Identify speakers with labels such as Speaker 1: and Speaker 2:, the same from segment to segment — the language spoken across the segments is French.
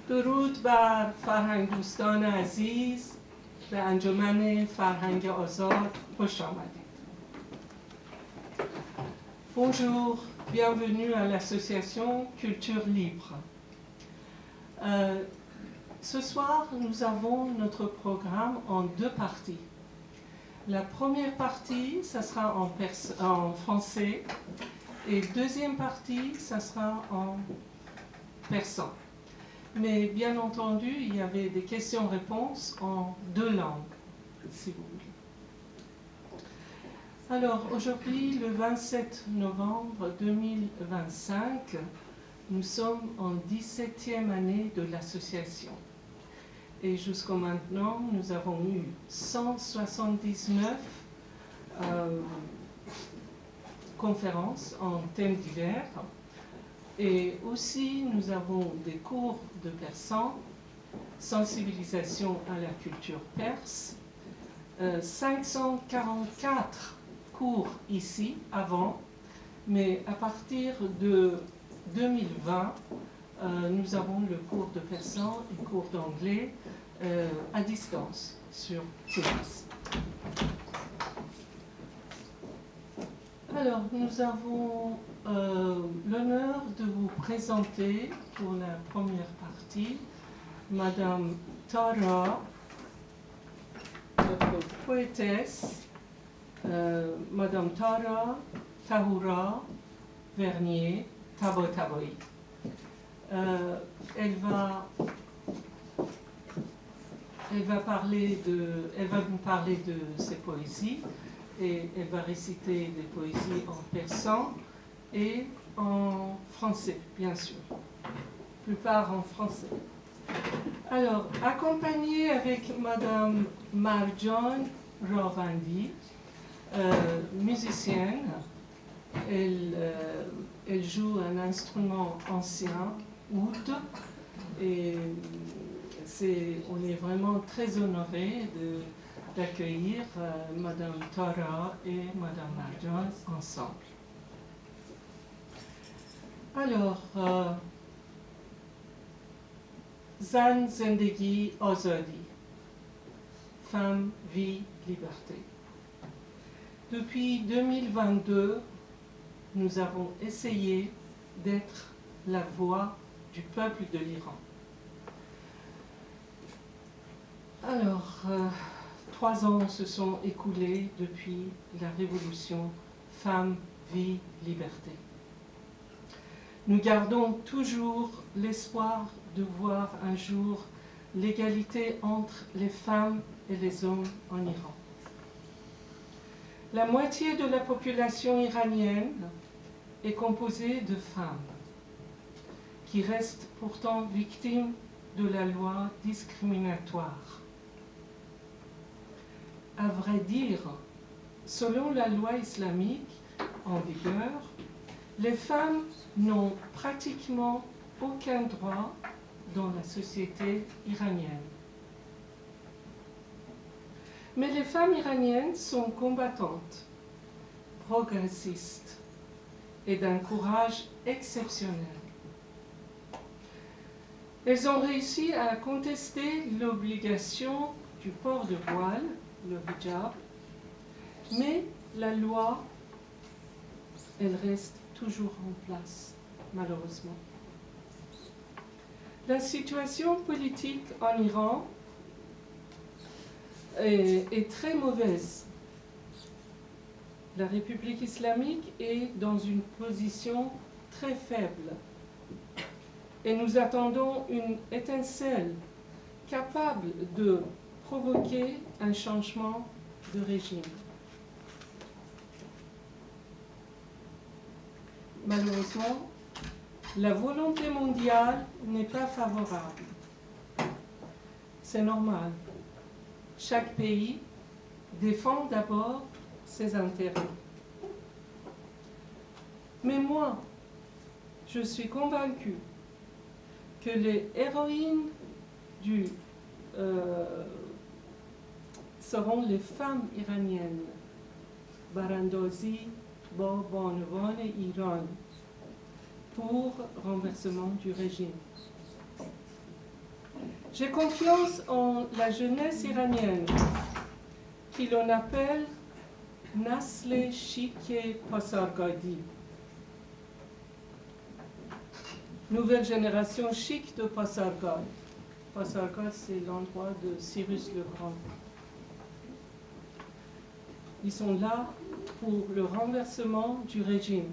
Speaker 1: درود بر فرهنگ دوستان عزیز به انجمن فرهنگ آزاد خوش آمدید. Bonjour, bienvenue à l'association Culture Libre. Ce soir, nous avons notre programme en deux parties. La première partie, ça sera en français, et deuxième partie, ça sera en persan. Mais bien entendu, il y avait des questions-réponses en deux langues, si vous voulez. Alors, aujourd'hui, le 27 novembre 2025, nous sommes en 17e année de l'association. Et jusqu'à maintenant, nous avons eu 179 conférences en thèmes divers. Et aussi, nous avons des cours de persan, sensibilisation à la culture perse, 544 cours ici avant, mais à partir de 2020, nous avons le cours de persan et le cours d'anglais à distance sur Teams. Alors, nous avons l'honneur de vous présenter pour la première partie Madame Tara, notre poétesse, Madame Tara Tahura Vernier Tabotaboui. Elle va nous parler de ses poésies. Et elle va réciter des poésies en persan et en français, bien sûr. La plupart en français. Alors, accompagnée avec Madame Marjan Ravandi, musicienne, elle joue un instrument ancien, oud, et on est vraiment très honorés d'accueillir Madame Tara et Madame Marjan ensemble. Alors, Zan Zendegi Azadi, femme, vie, liberté. Depuis 2022, nous avons essayé d'être la voix du peuple de l'Iran. Alors, 3 ans se sont écoulés depuis la révolution Femmes, Vie, Liberté. Nous gardons toujours l'espoir de voir un jour l'égalité entre les femmes et les hommes en Iran. La moitié de la population iranienne est composée de femmes qui restent pourtant victimes de la loi discriminatoire. À vrai dire, selon la loi islamique en vigueur, les femmes n'ont pratiquement aucun droit dans la société iranienne. Mais les femmes iraniennes sont combattantes, progressistes et d'un courage exceptionnel. Elles ont réussi à contester l'obligation du port de voile, le hijab, mais la loi, elle reste toujours en place, malheureusement. La situation politique en Iran est très mauvaise. La République islamique est dans une position très faible. Et nous attendons une étincelle capable de provoquer un changement de régime. Malheureusement, la volonté mondiale n'est pas favorable. C'est normal. Chaque pays défend d'abord ses intérêts. Mais moi, je suis convaincue que les héroïnes seront les femmes iraniennes, Barandazi ba Banovan Iran, pour renversement du régime. J'ai confiance en la jeunesse iranienne, qui l'on appelle Nasle Shike Pasargadi. Nouvelle génération chic de Pasargad. Pasargad, c'est l'endroit de Cyrus le Grand. Ils sont là pour le renversement du régime.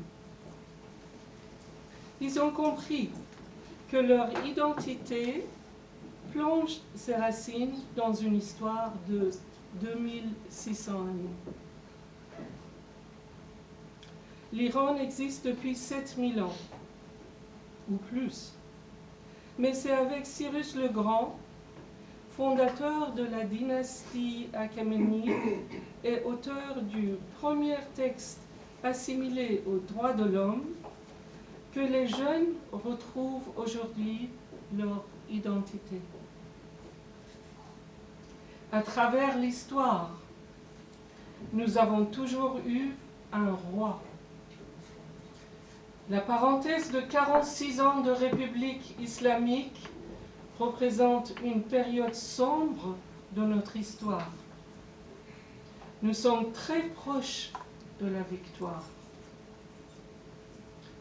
Speaker 1: Ils ont compris que leur identité plonge ses racines dans une histoire de 2600 années. L'Iran existe depuis 7000 ans, ou plus. Mais c'est avec Cyrus le Grand, fondateur de la dynastie achéménide et auteur du premier texte assimilé aux droits de l'homme, que les jeunes retrouvent aujourd'hui leur identité. À travers l'histoire, nous avons toujours eu un roi. La parenthèse de 46 ans de République islamique représente une période sombre de notre histoire. Nous sommes très proches de la victoire.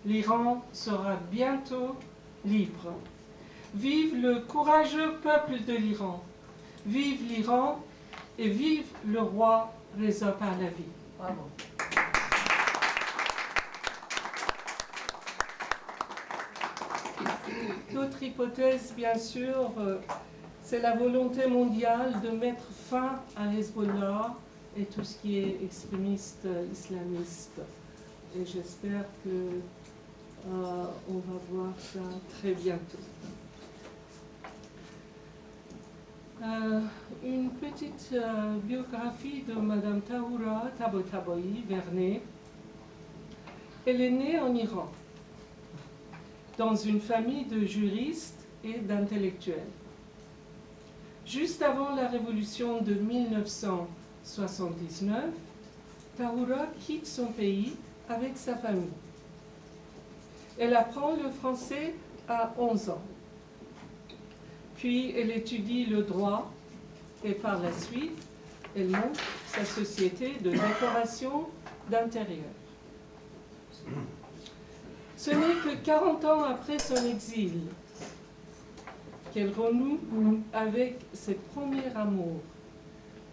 Speaker 1: L'Iran sera bientôt libre. Vive le courageux peuple de l'Iran. Vive l'Iran et vive le roi Reza Pahlavi. Bravo. D'autres hypothèses, bien sûr, c'est la volonté mondiale de mettre fin à Hezbollah et tout ce qui est extrémiste islamiste. Et j'espère que on va voir ça très bientôt. Une petite biographie de Madame Tahura Tabatabai Vernet. Elle est née en Iran, dans une famille de juristes et d'intellectuels. Juste avant la révolution de 1979, Tahura quitte son pays avec sa famille. Elle apprend le français à 11 ans. Puis elle étudie le droit et par la suite, elle monte sa société de décoration d'intérieur. Ce n'est que 40 ans après son exil qu'elle renoue avec ses premiers amours,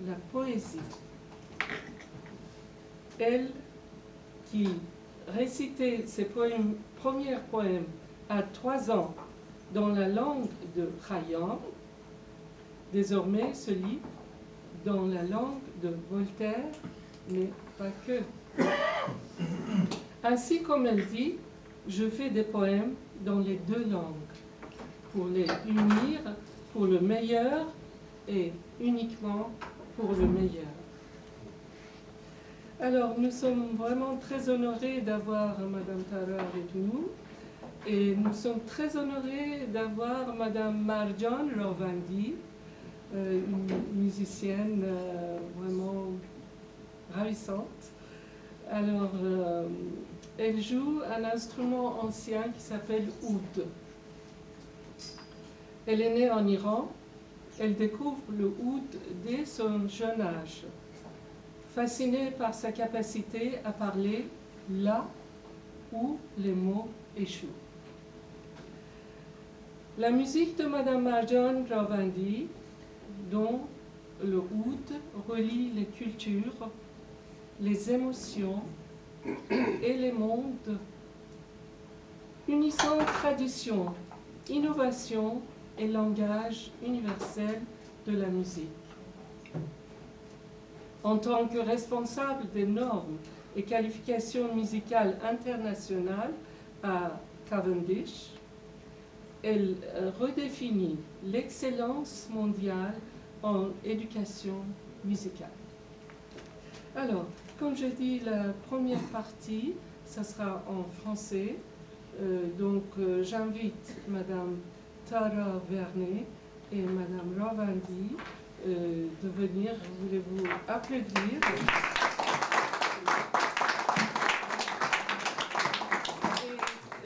Speaker 1: la poésie. Elle, qui récitait ses premiers poèmes à 3 ans dans la langue de Khayyam, désormais se lit dans la langue de Voltaire, mais pas que. Ainsi comme elle dit, je fais des poèmes dans les 2 langues, pour les unir pour le meilleur et uniquement pour le meilleur. Alors, nous sommes vraiment très honorés d'avoir Madame Tahura avec nous, et nous sommes très honorés d'avoir Madame Marjan Ravandi, une musicienne vraiment ravissante. Alors, elle joue un instrument ancien qui s'appelle oud. Elle est née en Iran. Elle découvre le oud dès son jeune âge, fascinée par sa capacité à parler là où les mots échouent. La musique de Madame Marjan Ravandi, dont le oud relie les cultures, les émotions et les mondes, unissant tradition, innovation et langage universel de la musique. En tant que responsable des normes et qualifications musicales internationales à Cavendish, elle redéfinit l'excellence mondiale en éducation musicale. Alors, comme je dis, la première partie, ça sera en français. Donc, j'invite Madame Tahura Vernet et Madame Ravandi de venir. Voulez-vous applaudir?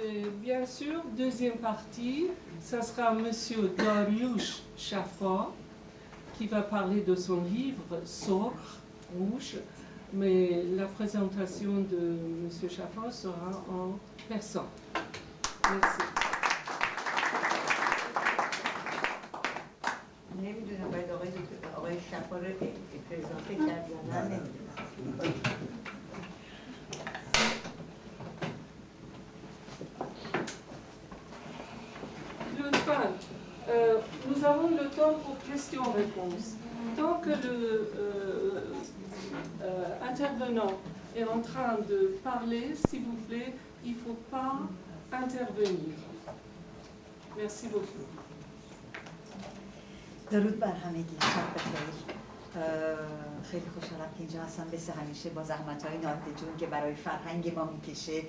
Speaker 1: Et bien sûr, deuxième partie, ça sera Monsieur Dariush Shafar qui va parler de son livre Sor rouge, mais la présentation de Monsieur Shafar sera en persan. Merci.
Speaker 2: نمیدونم باید آقای شفا رو اضافه کرد یا نه نمیدونم.
Speaker 1: Nous avons le temps pour questions-réponses. Tant que l'intervenant est en train de parler, s'il vous plaît, il ne faut pas intervenir. Merci beaucoup.
Speaker 2: درود بر همگی، شب بخیر. خیلی خوشحالم که اینجا هستم، مثل همیشه با زحمت‌های ناهید جون که برای فرهنگ ما میکشه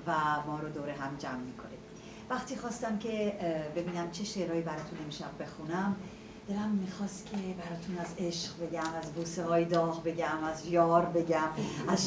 Speaker 2: و ما رو دور هم جمع میکنه. وقتی خواستم که ببینم چه شعرهایی براتون امشب بخونم، دلم میخواست که براتون از عشق بگم، از بوسه های داغ بگم، از یار بگم، از